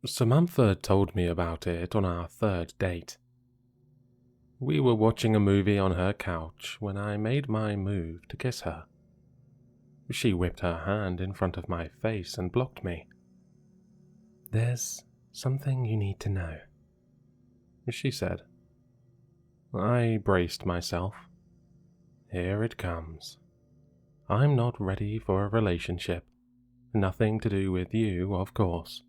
Samantha told me about it on our third date. We were watching a movie on her couch when I made my move to kiss her. She whipped her hand in front of my face and blocked me. "There's something you need to know," she said. I braced myself. Here it comes. I'm not ready for a relationship. Nothing to do with you, of course.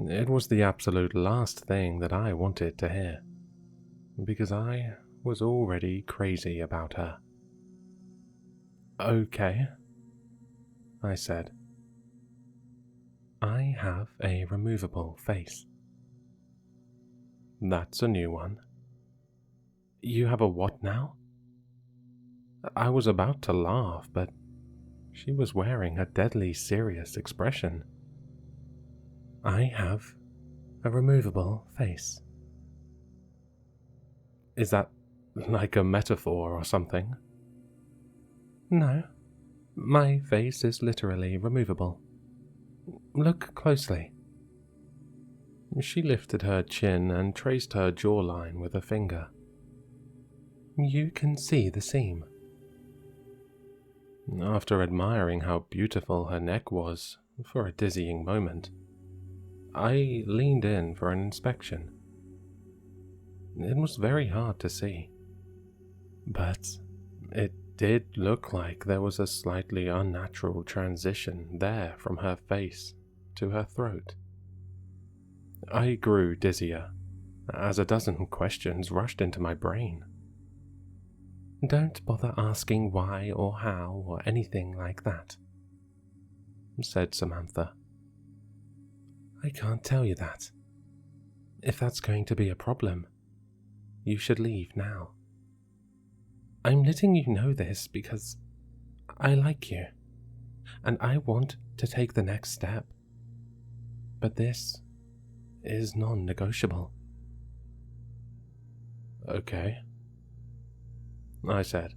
It was the absolute last thing that I wanted to hear, because I was already crazy about her. "Okay," I said. "I have a removable face." "That's a new one." "You have a what now?" I was about to laugh, but she was wearing a deadly serious expression. "I have a removable face." "Is that like a metaphor or something?" "No, my face is literally removable. Look closely." She lifted her chin and traced her jawline with a finger. "You can see the seam." After admiring how beautiful her neck was for a dizzying moment, I leaned in for an inspection. It was very hard to see, but it did look like there was a slightly unnatural transition there from her face to her throat. I grew dizzier as a dozen questions rushed into my brain. "Don't bother asking why or how or anything like that," said Samantha. "I can't tell you that. If that's going to be a problem, you should leave now. I'm letting you know this because I like you, and I want to take the next step. But this is non-negotiable." "Okay," I said,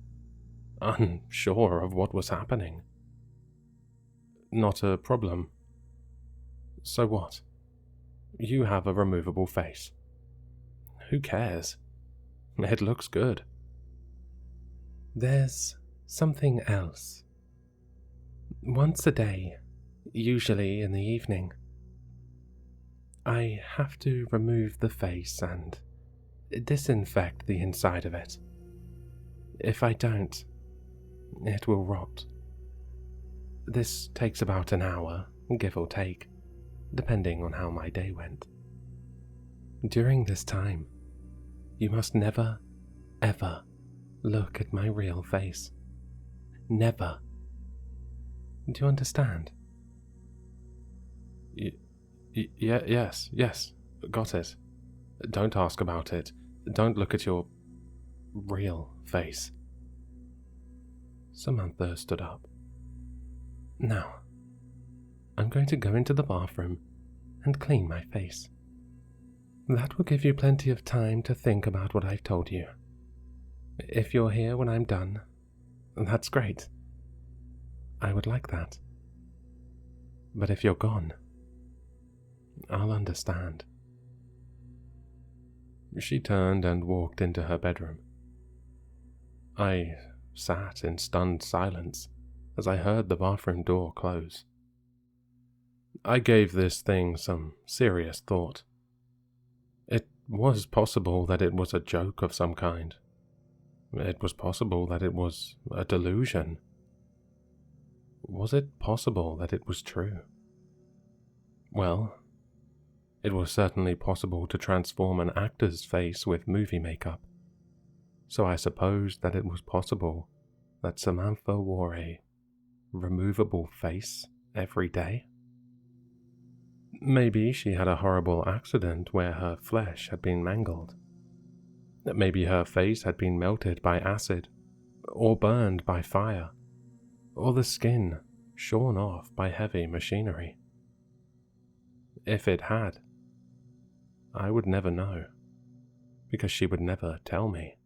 unsure of what was happening. "Not a problem. So what? You have a removable face. Who cares? It looks good." "There's something else. Once a day, usually in the evening, I have to remove the face and disinfect the inside of it. If I don't, it will rot. This takes about an hour, give or take, depending on how my day went. During this time, you must never, ever look at my real face. Never. Do you understand?" Yes, got it. Don't ask about it. Don't look at your real face." Samantha stood up. "Now, I'm going to go into the bathroom and clean my face. That will give you plenty of time to think about what I've told you. If you're here when I'm done, that's great. I would like that. But if you're gone, I'll understand." She turned and walked into her bedroom. I sat in stunned silence as I heard the bathroom door close. I gave this thing some serious thought. It was possible that it was a joke of some kind. It was possible that it was a delusion. Was it possible that it was true? Well, it was certainly possible to transform an actor's face with movie makeup, so I supposed that it was possible that Samantha wore a removable face every day. Maybe she had a horrible accident where her flesh had been mangled. Maybe her face had been melted by acid, or burned by fire, or the skin shorn off by heavy machinery. If it had, I would never know, because she would never tell me,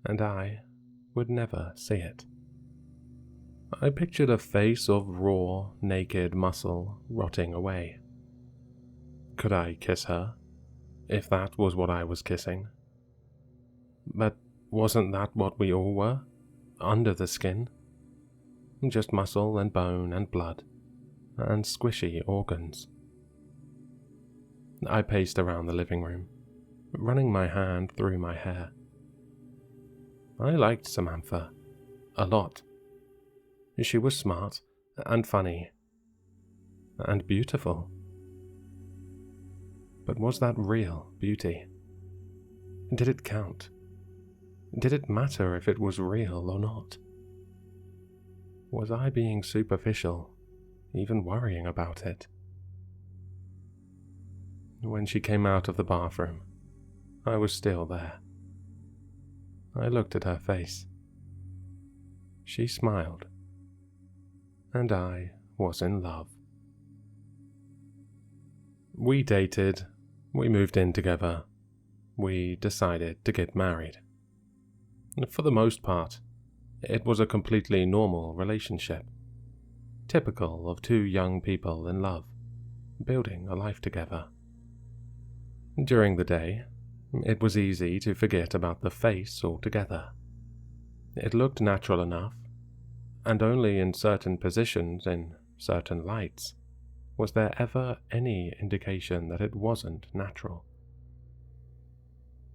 and I would never see it. I pictured a face of raw, naked muscle rotting away. Could I kiss her, if that was what I was kissing? But wasn't that what we all were, under the skin? Just muscle and bone and blood, and squishy organs. I paced around the living room, running my hand through my hair. I liked Samantha a lot. She was smart and funny and beautiful. But was that real beauty? Did it count? Did it matter if it was real or not? Was I being superficial, even worrying about it? When she came out of the bathroom, I was still there. I looked at her face. She smiled, and I was in love. We dated, we moved in together, we decided to get married. For the most part, it was a completely normal relationship, typical of two young people in love, building a life together. During the day, it was easy to forget about the face altogether. It looked natural enough, and only in certain positions, in certain lights, was there ever any indication that it wasn't natural.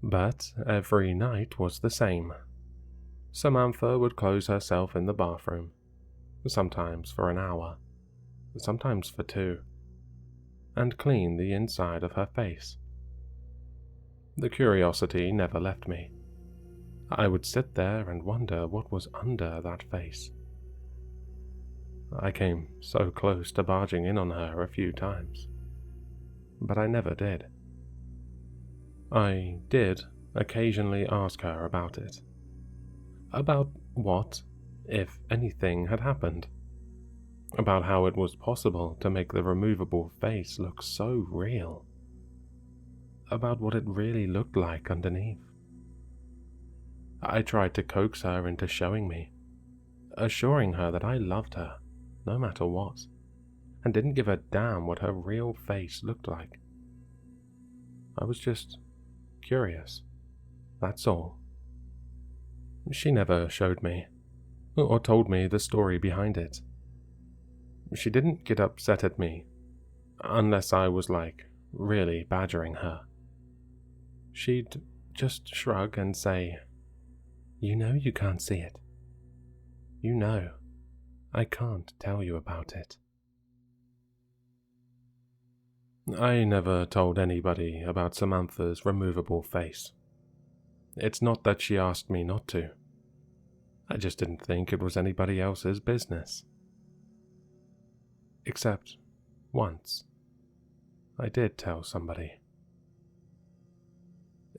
But every night was the same. Samantha would close herself in the bathroom, sometimes for an hour, sometimes for 2, and clean the inside of her face. The curiosity never left me. I would sit there and wonder what was under that face. I came so close to barging in on her a few times, but I never did. I did occasionally ask her about it. About what, if anything, had happened. About how it was possible to make the removable face look so real. About what it really looked like underneath. I tried to coax her into showing me, assuring her that I loved her, no matter what, and didn't give a damn what her real face looked like. I was just curious, that's all. She never showed me, or told me the story behind it. She didn't get upset at me, unless I was really badgering her. She'd just shrug and say, "You know you can't see it. You know, I can't tell you about it." I never told anybody about Samantha's removable face. It's not that she asked me not to. I just didn't think it was anybody else's business. Except once, I did tell somebody.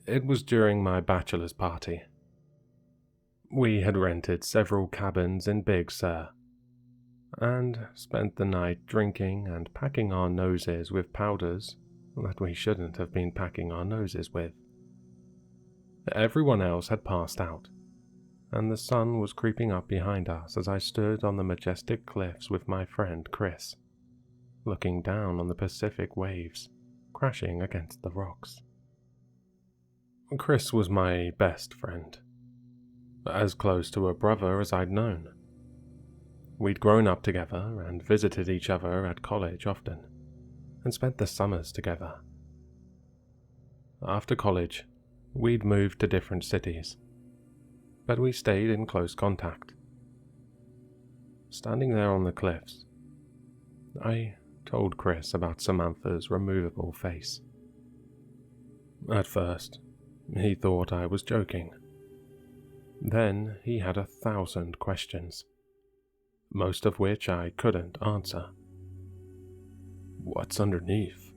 It was during my bachelor's party. We had rented several cabins in Big Sur, and spent the night drinking and packing our noses with powders that we shouldn't have been packing our noses with. Everyone else had passed out, and the sun was creeping up behind us as I stood on the majestic cliffs with my friend Chris, looking down on the Pacific waves crashing against the rocks. Chris was my best friend, as close to a brother as I'd known. We'd grown up together and visited each other at college often, and spent the summers together. After college, we'd moved to different cities, but we stayed in close contact. Standing there on the cliffs, I told Chris about Samantha's removable face. At first, he thought I was joking. Then he had 1,000 questions, most of which I couldn't answer. "What's underneath?"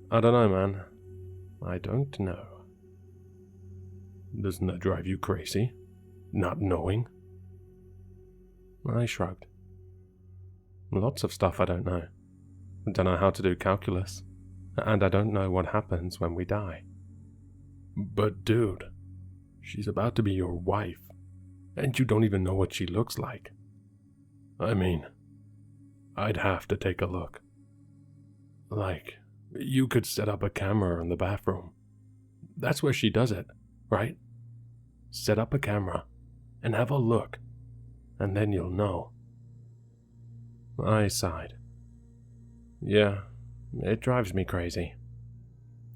"I don't know, man. I don't know." "Doesn't that drive you crazy? Not knowing?" I shrugged. "Lots of stuff I don't know. Don't know how to do calculus. and I don't know what happens when we die." "But dude, she's about to be your wife, and you don't even know what she looks like. I mean, I'd have to take a look. Like, you could set up a camera in the bathroom. That's where she does it, right? Set up a camera and have a look, and then you'll know." I sighed. "Yeah, it drives me crazy.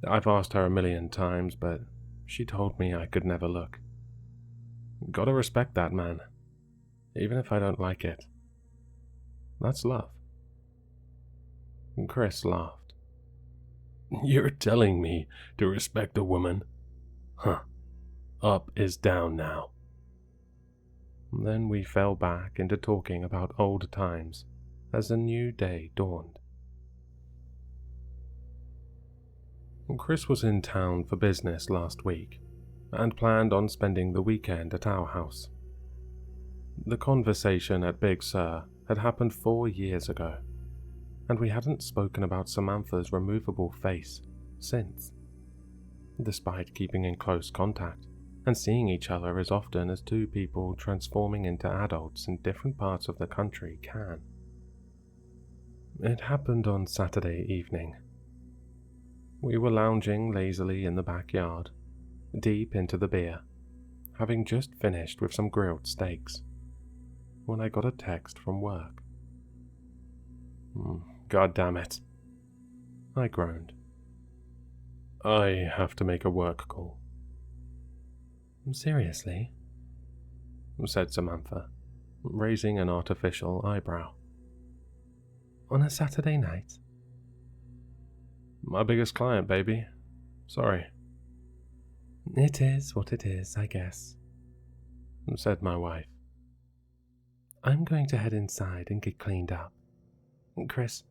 I've asked her a million times, but she told me I could never look. Gotta respect that, man, even if I don't like it. That's love." Chris laughed. "You're telling me to respect a woman? Huh. Up is down now." Then we fell back into talking about old times as a new day dawned. Chris was in town for business last week and planned on spending the weekend at our house. The conversation at Big Sur had happened 4 years ago, and we hadn't spoken about Samantha's removable face since, despite keeping in close contact and seeing each other as often as two people transforming into adults in different parts of the country can. It happened on Saturday evening. We were lounging lazily in the backyard, deep into the beer, having just finished with some grilled steaks, when I got a text from work. "God damn it," I groaned. "I have to make a work call." "Seriously?" said Samantha, raising an artificial eyebrow. "On a Saturday night?" "My biggest client, baby. Sorry." "It is what it is, I guess," said my wife. "I'm going to head inside and get cleaned up. Chris,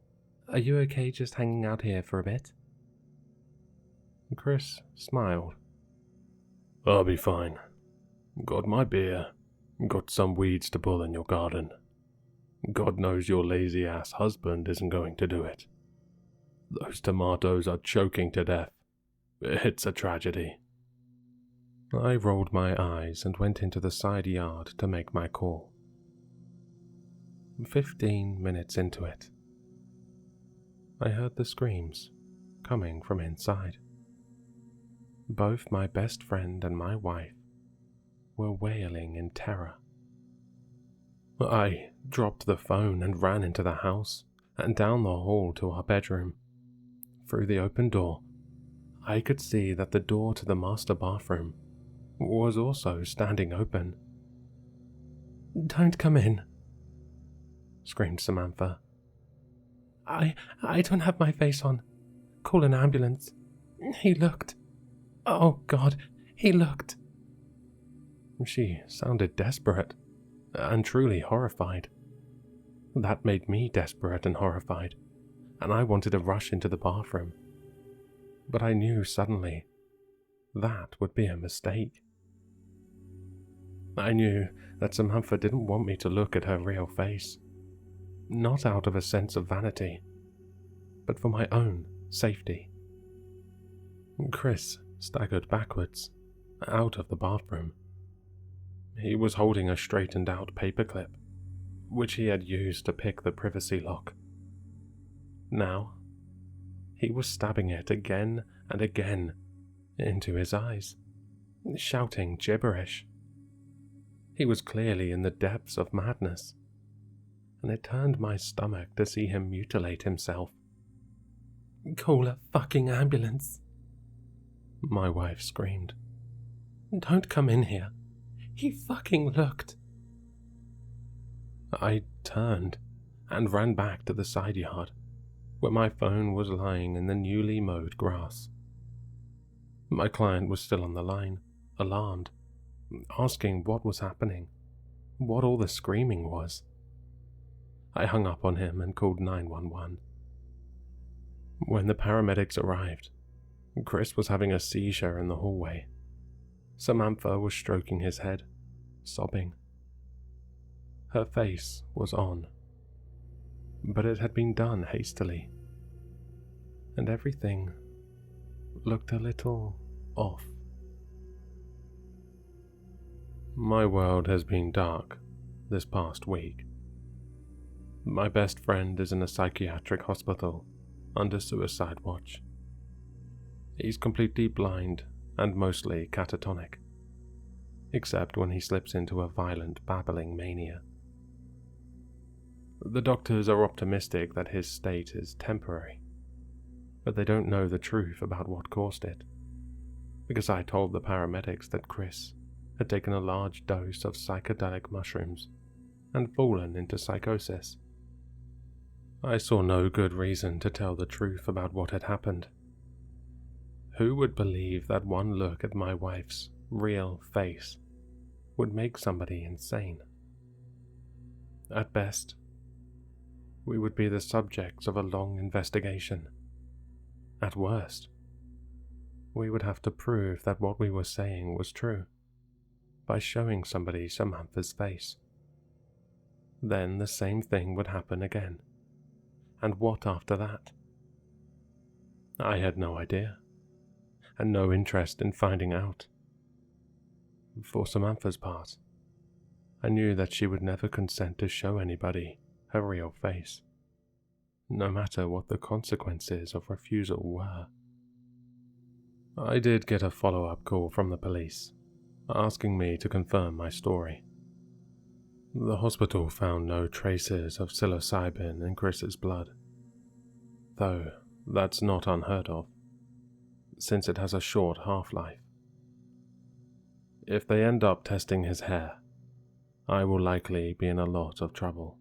are you okay just hanging out here for a bit?" Chris smiled. "I'll be fine. Got my beer. Got some weeds to pull in your garden. God knows your lazy-ass husband isn't going to do it. Those tomatoes are choking to death. It's a tragedy." I rolled my eyes and went into the side yard to make my call. 15 minutes into it, I heard the screams coming from inside. Both my best friend and my wife were wailing in terror. I dropped the phone and ran into the house and down the hall to our bedroom. Through the open door, I could see that the door to the master bathroom was also standing open. "Don't come in," screamed Samantha. I don't have my face on. Call an ambulance. He looked. Oh God, he looked." She sounded desperate and truly horrified. That made me desperate and horrified, and I wanted to rush into the bathroom. But I knew suddenly that would be a mistake. I knew that Samantha didn't want me to look at her real face, not out of a sense of vanity, but for my own safety. Chris staggered backwards, out of the bathroom. He was holding a straightened-out paperclip, which he had used to pick the privacy lock. Now, he was stabbing it again and again into his eyes, shouting gibberish. He was clearly in the depths of madness, and it turned my stomach to see him mutilate himself. "Call a fucking ambulance," my wife screamed. "Don't come in here. He fucking looked." I turned and ran back to the side yard, where my phone was lying in the newly mowed grass. My client was still on the line, alarmed, asking what was happening, what all the screaming was. I hung up on him and called 911. When the paramedics arrived, Chris was having a seizure in the hallway. Samantha was stroking his head, sobbing. Her face was on, but it had been done hastily. and everything looked a little off. My world has been dark this past week. My best friend is in a psychiatric hospital under suicide watch. He's completely blind and mostly catatonic, except when he slips into a violent babbling mania. The doctors are optimistic that his state is temporary, but they don't know the truth about what caused it, because I told the paramedics that Chris had taken a large dose of psychedelic mushrooms and fallen into psychosis. I saw no good reason to tell the truth about what had happened. Who would believe that one look at my wife's real face would make somebody insane? At best, we would be the subjects of a long investigation. At worst, we would have to prove that what we were saying was true by showing somebody Samantha's face. Then the same thing would happen again. And what after that? I had no idea, and no interest in finding out. For Samantha's part, I knew that she would never consent to show anybody her real face, no matter what the consequences of refusal were. I did get a follow-up call from the police, asking me to confirm my story. The hospital found no traces of psilocybin in Chris's blood, though that's not unheard of, since it has a short half-life. If they end up testing his hair, I will likely be in a lot of trouble.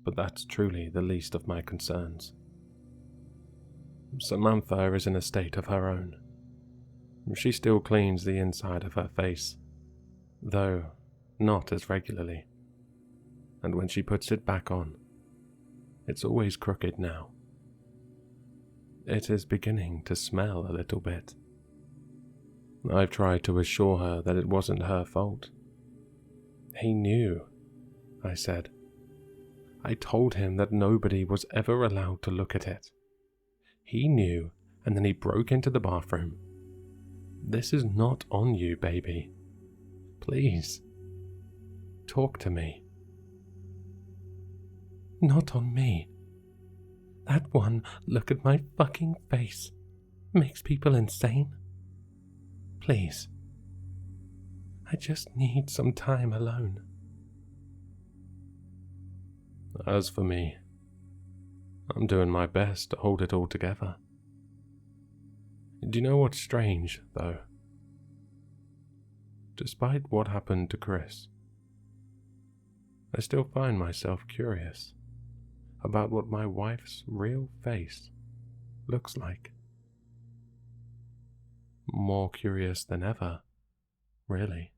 But that's truly the least of my concerns. Samantha is in a state of her own. She still cleans the inside of her face, though not as regularly, and when she puts it back on, it's always crooked now. It is beginning to smell a little bit. I've tried to assure her that it wasn't her fault. He knew, I said. I told him that nobody was ever allowed to look at it. He knew, and then he broke into the bathroom. This is not on you, baby. Please, talk to me. Not on me. That one look at my fucking face makes people insane. Please. I just need some time alone. As for me, I'm doing my best to hold it all together. Do you know what's strange, though? Despite what happened to Chris, I still find myself curious about what my wife's real face looks like. More curious than ever, really.